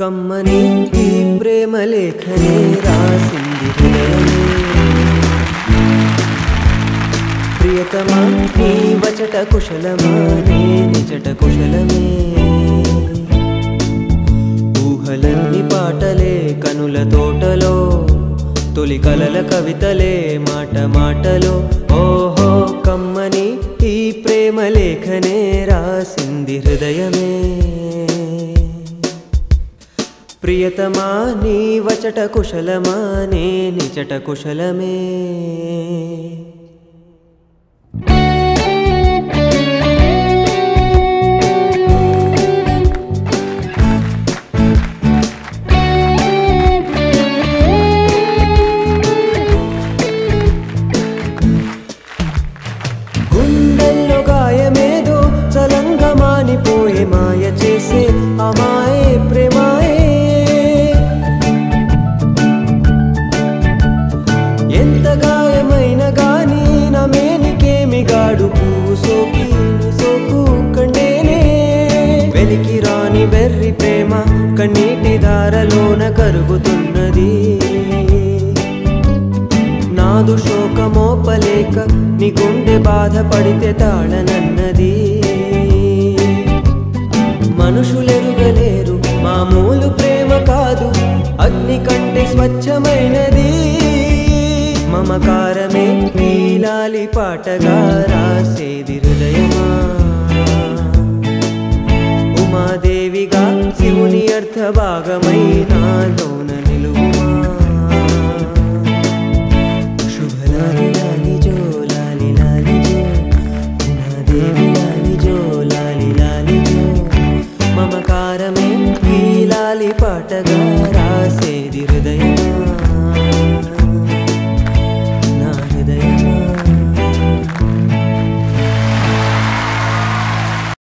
కమ్మని ఈ ప్రేమ లేఖనే రాసింది హృదయమే ప్రియతమా నీ వచట కుశలమా నే నిజట కుశలమే ఊహలన్నీ పాటలే కనుల తోటలో తొలి కలల కవితలే మాట మాటలో ఓహో కమ్మని ఈ ప్రేమ లేఖనే రాసింది హృదయమే ప్రియతమా నీ వచట కుశలమా నే నిజట కుశలమే గుండెల్లో గాయమేదో చలంగా మానిపోయే మాయ చేసే అమాయే ప్రేమాయే ఎంత గాయమైన గాని నా మేనికేమి గాడు పువ్వు సోకి సోకు కండేనే వెలికి రాని వెర్రి ప్రేమ కన్నీటి దారలోన కరుగుతున్నది నాదు శోకమోపలేక నీ గుండె బాధపడితే తాళనన్నది మనుషులెరుగలేరు మామూలు ప్రేమ కాదు అగ్ని కంటే స్వచ్ఛమైనది మమకారమే నీలాలి పాటగా రాసేది హృదయమా ఉమాదేవిగా శివుని అర్థ భాగమై